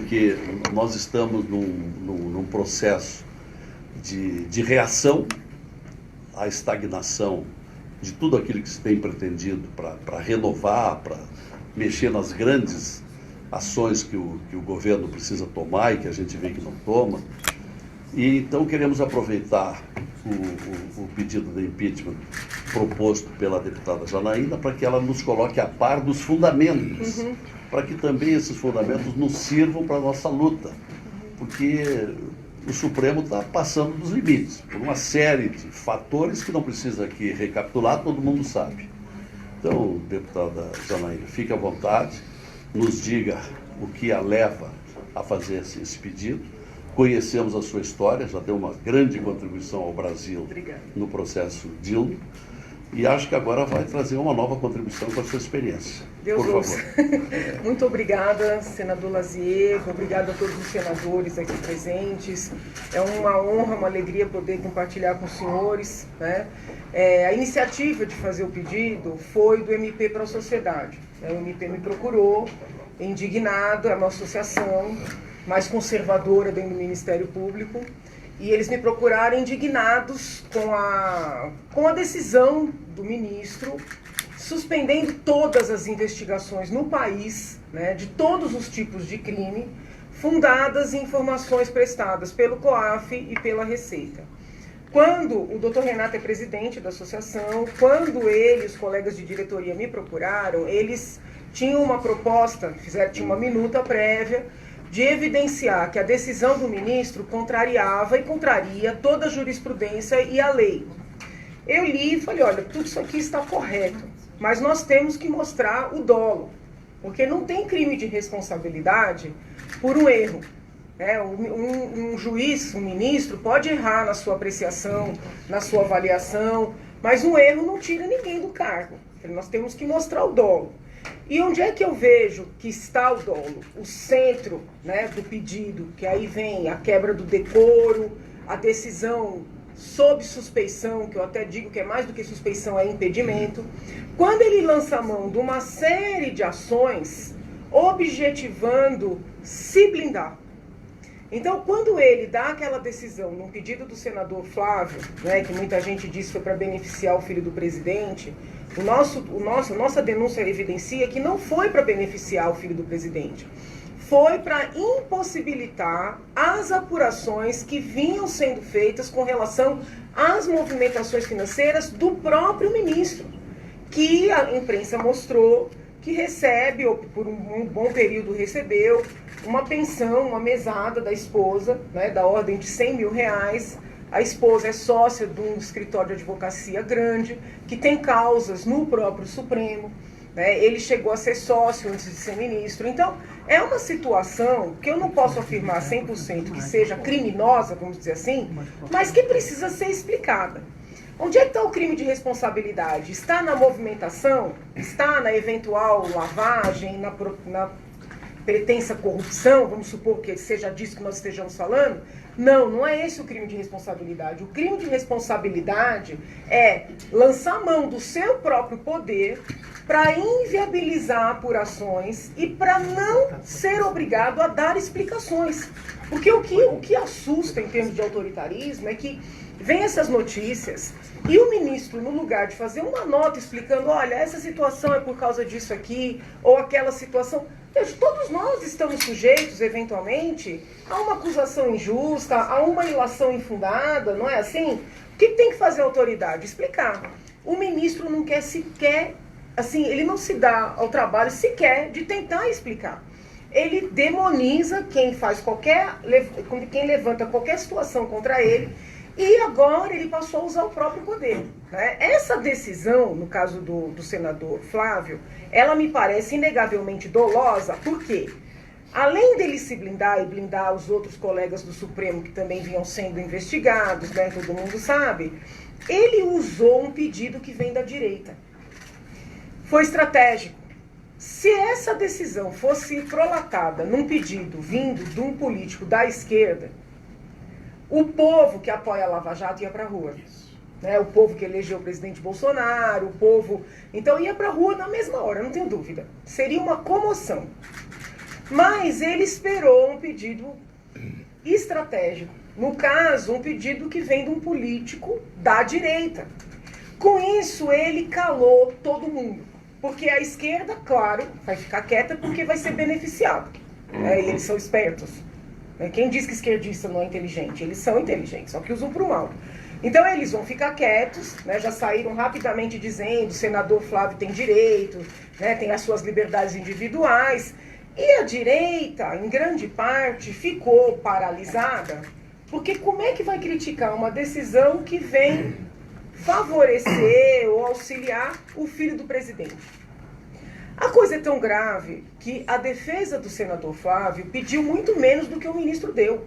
porque nós estamos num processo de reação à estagnação de tudo aquilo que se tem pretendido para renovar, para mexer nas grandes ações que o governo precisa tomar e que a gente vê que não toma. E então queremos aproveitar o pedido de impeachment proposto pela deputada Janaína para que ela nos coloque a par dos fundamentos, para que também esses fundamentos nos sirvam para a nossa luta, porque o Supremo está passando dos limites, por uma série de fatores que não precisa aqui recapitular, todo mundo sabe. Então, deputada Janaína, fique à vontade, nos diga o que a leva a fazer esse pedido. Conhecemos a sua história, já deu uma grande contribuição ao Brasil no processo Dilma, e acho que agora vai trazer uma nova contribuição com a sua experiência. Deus por ouça. favor. Muito obrigada, senador Lazier, obrigada a todos os senadores aqui presentes. É uma honra, uma alegria poder compartilhar com os senhores, né? A iniciativa de fazer o pedido foi do MP para a Sociedade. O MP me procurou, indignado, é uma associação mais conservadora dentro do Ministério Público, e eles me procuraram indignados com a decisão do ministro suspendendo todas as investigações no país, né, de todos os tipos de crime, fundadas em informações prestadas pelo COAF e pela Receita. Quando o doutor Renato é presidente da associação, quando ele e os colegas de diretoria me procuraram, eles tinham uma proposta, tinham uma minuta prévia, de evidenciar que a decisão do ministro contrariava e contraria toda a jurisprudência e a lei. Eu li e falei, olha, tudo isso aqui está correto, mas nós temos que mostrar o dolo, porque não tem crime de responsabilidade por um erro. Um juiz, um ministro, pode errar na sua apreciação, na sua avaliação, mas um erro não tira ninguém do cargo. Nós temos que mostrar o dolo. E onde é que eu vejo que está o dolo? O centro, né, do pedido, que aí vem a quebra do decoro, a decisão sob suspeição, que eu até digo que é mais do que suspeição, é impedimento. Quando ele lança a mão de uma série de ações objetivando se blindar. Então, quando ele dá aquela decisão num pedido do senador Flávio, né, que muita gente disse foi para beneficiar o filho do presidente, a nossa denúncia evidencia que não foi para beneficiar o filho do presidente. Foi para impossibilitar as apurações que vinham sendo feitas com relação às movimentações financeiras do próprio ministro, que a imprensa mostrou que recebe, ou por um bom período recebeu, uma pensão, uma mesada da esposa, né, da ordem de R$100 mil. A esposa é sócia de um escritório de advocacia grande, que tem causas no próprio Supremo. Né? Ele chegou a ser sócio antes de ser ministro. Então, é uma situação que eu não posso afirmar 100% que seja criminosa, vamos dizer assim, mas que precisa ser explicada. Onde é que está o crime de responsabilidade? Está na movimentação? Está na eventual lavagem, na pretensa corrupção? Vamos supor que seja disso que nós estejamos falando? Não, não é esse o crime de responsabilidade. O crime de responsabilidade é lançar a mão do seu próprio poder para inviabilizar apurações e para não ser obrigado a dar explicações. Porque o que assusta em termos de autoritarismo é que vem essas notícias e o ministro, no lugar de fazer uma nota explicando, olha, essa situação é por causa disso aqui, ou aquela situação, todos nós estamos sujeitos, eventualmente, a uma acusação injusta, a uma ilação infundada, não é assim? O que tem que fazer a autoridade? Explicar. O ministro não quer sequer, assim, ele não se dá ao trabalho sequer de tentar explicar. Ele demoniza quem quem levanta qualquer situação contra ele, e agora ele passou a usar o próprio poder. Né? Essa decisão, no caso do senador Flávio, ela me parece inegavelmente dolosa, porque além dele se blindar e blindar os outros colegas do Supremo que também vinham sendo investigados, né, todo mundo sabe, ele usou um pedido que vem da direita. Foi estratégico. Se essa decisão fosse prolatada num pedido vindo de um político da esquerda, o povo que apoia a Lava Jato ia para a rua. Né? O povo que elegeu o presidente Bolsonaro, o povo... Então ia para a rua na mesma hora, não tenho dúvida. Seria uma comoção. Mas ele esperou um pedido estratégico. No caso, um pedido que vem de um político da direita. Com isso, ele calou todo mundo. Porque a esquerda, claro, vai ficar quieta porque vai ser beneficiado. E eles são espertos. Quem diz que esquerdista não é inteligente? Eles são inteligentes, só que usam para o mal. Então eles vão ficar quietos, já saíram rapidamente dizendo: o senador Flávio tem direito, tem as suas liberdades individuais. E a direita, em grande parte, ficou paralisada, porque como é que vai criticar uma decisão que vem favorecer ou auxiliar o filho do presidente? A coisa é tão grave que a defesa do senador Flávio pediu muito menos do que o ministro deu.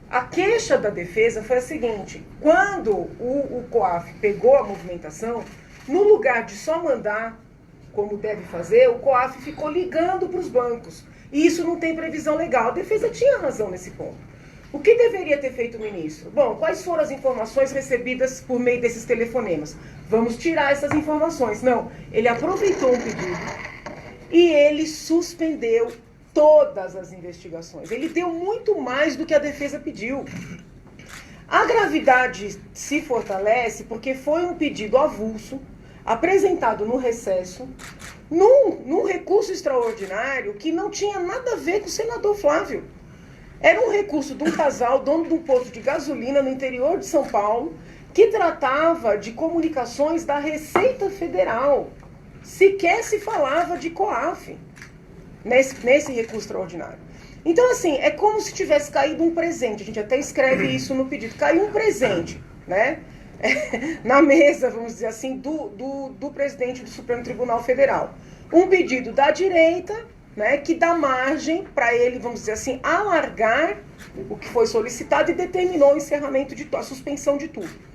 A queixa da defesa foi a seguinte: quando o COAF pegou a movimentação, no lugar de só mandar, como deve fazer, o COAF ficou ligando para os bancos. E isso não tem previsão legal. A defesa tinha razão nesse ponto. O que deveria ter feito o ministro? Bom, quais foram as informações recebidas por meio desses telefonemas? Vamos tirar essas informações. Não, ele aproveitou um pedido e ele suspendeu todas as investigações. Ele deu muito mais do que a defesa pediu. A gravidade se fortalece porque foi um pedido avulso, apresentado no recesso, num recurso extraordinário que não tinha nada a ver com o senador Flávio. Era um recurso de um casal, dono de um posto de gasolina no interior de São Paulo, que tratava de comunicações da Receita Federal. Sequer se falava de COAF nesse recurso extraordinário. Então, assim, é como se tivesse caído um presente. A gente até escreve isso no pedido. Caiu um presente, na mesa, vamos dizer assim, do presidente do Supremo Tribunal Federal. Um pedido da direita, que dá margem para ele, vamos dizer assim, alargar o que foi solicitado e determinou o encerramento a suspensão de tudo.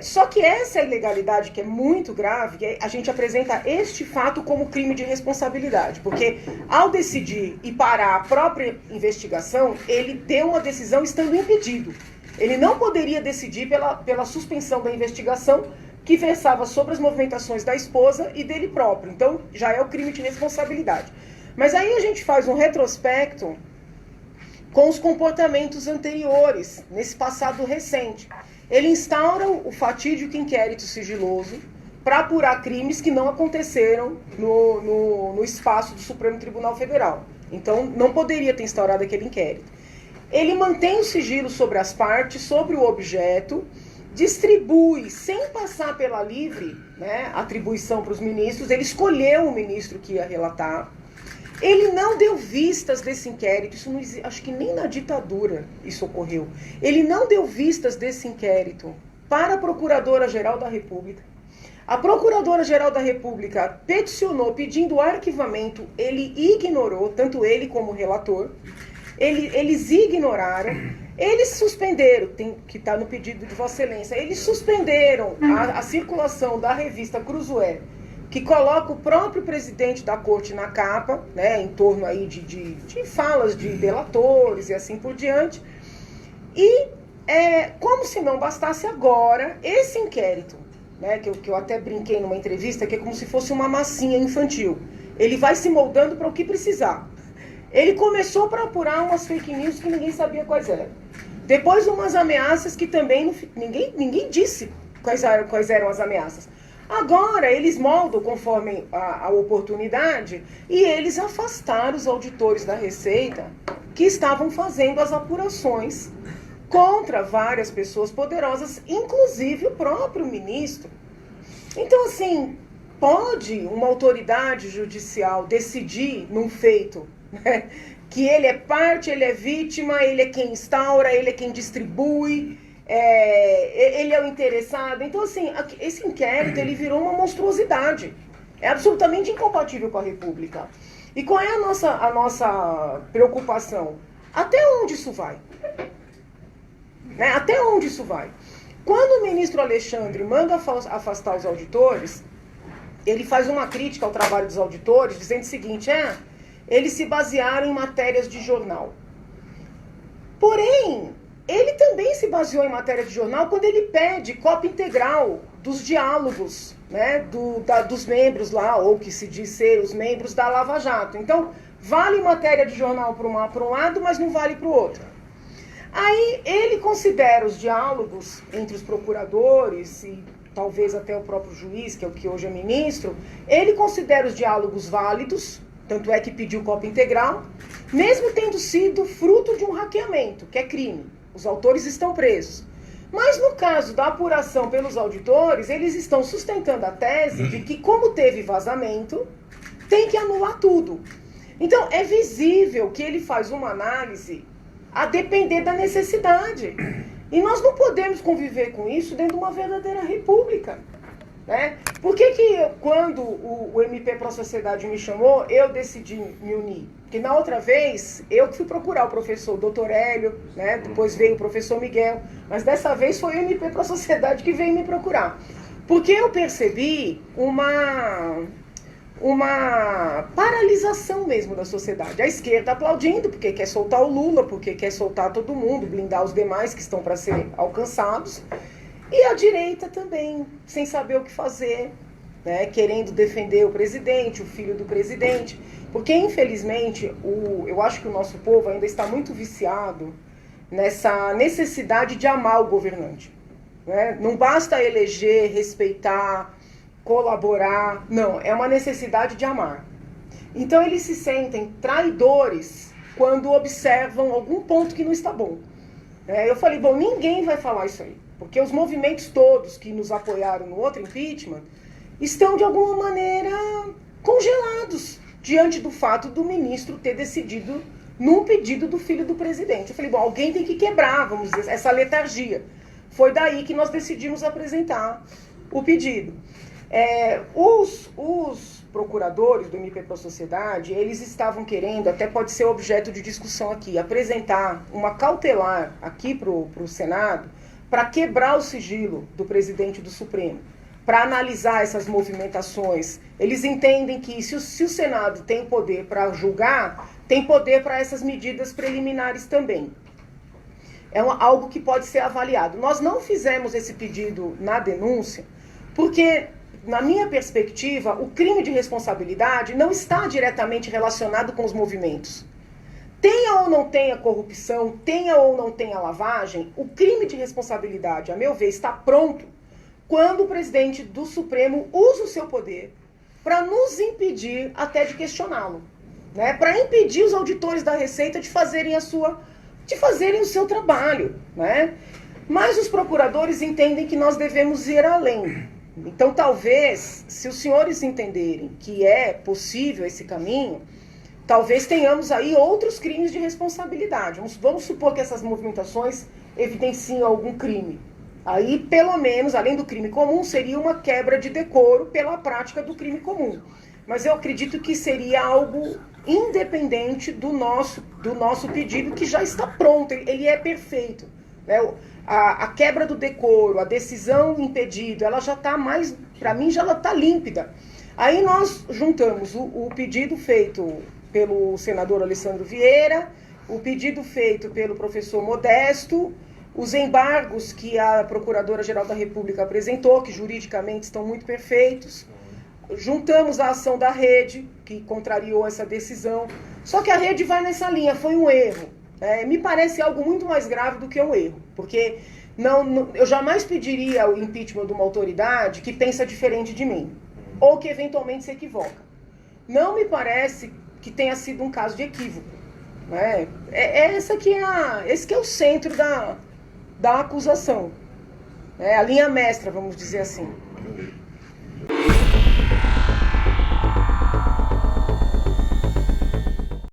Só que essa ilegalidade, que é muito grave, a gente apresenta este fato como crime de responsabilidade, porque ao decidir e parar a própria investigação, ele deu uma decisão estando impedido. Ele não poderia decidir pela suspensão da investigação que versava sobre as movimentações da esposa e dele próprio. Então, já é o crime de responsabilidade. Mas aí a gente faz um retrospecto com os comportamentos anteriores, nesse passado recente. Ele instaura o fatídico inquérito sigiloso para apurar crimes que não aconteceram no espaço do Supremo Tribunal Federal. Então, não poderia ter instaurado aquele inquérito. Ele mantém o sigilo sobre as partes, sobre o objeto, distribui, sem passar pela livre atribuição para os ministros. Ele escolheu o ministro que ia relatar. Ele não deu vistas desse inquérito. Isso não existe, acho que nem na ditadura isso ocorreu. Ele não deu vistas desse inquérito para a Procuradora-Geral da República. A Procuradora-Geral da República peticionou pedindo o arquivamento. Ele ignorou, tanto ele como o relator. Eles ignoraram. Eles suspenderam, que está no pedido de Vossa Excelência, eles suspenderam a circulação da revista Cruzoé, que coloca o próprio presidente da corte na capa, em torno aí de falas de delatores e assim por diante. E, como se não bastasse agora, esse inquérito, que eu até brinquei numa entrevista, que é como se fosse uma massinha infantil. Ele vai se moldando para o que precisar. Ele começou para apurar umas fake news que ninguém sabia quais eram. Depois umas ameaças que também ninguém disse quais eram as ameaças. Agora eles moldam conforme a oportunidade e eles afastaram os auditores da Receita que estavam fazendo as apurações contra várias pessoas poderosas, inclusive o próprio ministro. Então, assim, pode uma autoridade judicial decidir num feito que ele é parte, ele é vítima, ele é quem instaura, ele é quem distribui, ele é o interessado. Então, assim, esse inquérito ele virou uma monstruosidade. É absolutamente incompatível com a República. E qual é a nossa preocupação? Até onde isso vai? Até onde isso vai? Quando o ministro Alexandre manda afastar os auditores, ele faz uma crítica ao trabalho dos auditores, dizendo o seguinte: eles se basearam em matérias de jornal. Porém, ele também se baseou em matéria de jornal quando ele pede cópia integral dos diálogos, dos membros lá, ou que se diz ser os membros da Lava Jato. Então, Vale matéria de jornal para um lado, mas não vale para o outro. Aí ele considera os diálogos entre os procuradores e talvez até o próprio juiz, que é o que hoje é ministro, ele considera os diálogos válidos, tanto é que pediu cópia integral, mesmo tendo sido fruto de um hackeamento, que é crime. Os autores estão presos. Mas no caso da apuração pelos auditores, eles estão sustentando a tese de que, como teve vazamento, tem que anular tudo. Então, é visível que ele faz uma análise a depender da necessidade. E nós não podemos conviver com isso dentro de uma verdadeira república. Né? Por que quando o MP Pro Sociedade me chamou, eu decidi me unir? Porque na outra vez, eu que fui procurar o professor Dr. Hélio, né? Depois veio o professor Miguel, mas dessa vez foi o MP Pro Sociedade que veio me procurar. Porque eu percebi uma paralisação mesmo da sociedade. A esquerda aplaudindo, porque quer soltar o Lula, porque quer soltar todo mundo, blindar os demais que estão para ser alcançados. E a direita também, sem saber o que fazer, né, querendo defender o presidente, o filho do presidente. Porque, infelizmente, eu acho que o nosso povo ainda está muito viciado nessa necessidade de amar o governante. Né? Não basta eleger, respeitar, colaborar. Não, é uma necessidade de amar. Então, eles se sentem traidores quando observam algum ponto que não está bom. Eu falei, bom, ninguém vai falar isso aí. Porque os movimentos todos que nos apoiaram no outro impeachment estão, de alguma maneira, congelados diante do fato do ministro ter decidido num pedido do filho do presidente. Eu falei, bom, alguém tem que quebrar, vamos dizer, essa letargia. Foi daí que nós decidimos apresentar o pedido. Os procuradores do MP Pro Sociedade, eles estavam querendo, até pode ser objeto de discussão aqui, apresentar uma cautelar aqui para o Senado, para quebrar o sigilo do presidente do Supremo, para analisar essas movimentações. Eles entendem que se o Senado tem poder para julgar, tem poder para essas medidas preliminares também. É algo que pode ser avaliado. Nós não fizemos esse pedido na denúncia, porque, na minha perspectiva, o crime de responsabilidade não está diretamente relacionado com os movimentos. Tenha ou não tenha corrupção, tenha ou não tenha lavagem, o crime de responsabilidade, a meu ver, está pronto quando o presidente do Supremo usa o seu poder para nos impedir até de questioná-lo, né? Para impedir os auditores da Receita de fazerem o seu trabalho, né? Mas os procuradores entendem que nós devemos ir além. Então, talvez, se os senhores entenderem que é possível esse caminho, talvez tenhamos aí outros crimes de responsabilidade. Vamos supor que essas movimentações evidenciem algum crime. Aí, pelo menos, além do crime comum, seria uma quebra de decoro pela prática do crime comum. Mas eu acredito que seria algo independente do nosso pedido, que já está pronto, ele é perfeito. Né? A quebra do decoro, a decisão impedida, ela já está mais, para mim, já está límpida. Aí nós juntamos o pedido feito pelo senador Alessandro Vieira, o pedido feito pelo professor Modesto, os embargos que a Procuradora-Geral da República apresentou, que juridicamente estão muito perfeitos. Juntamos a ação da rede, que contrariou essa decisão. Só que a rede vai nessa linha, foi um erro. Me parece algo muito mais grave do que um erro, porque eu jamais pediria o impeachment de uma autoridade que pensa diferente de mim, ou que eventualmente se equivoca. Não me parece que tenha sido um caso de equívoco. Né? Esse que é o centro da acusação. A linha mestra, vamos dizer assim.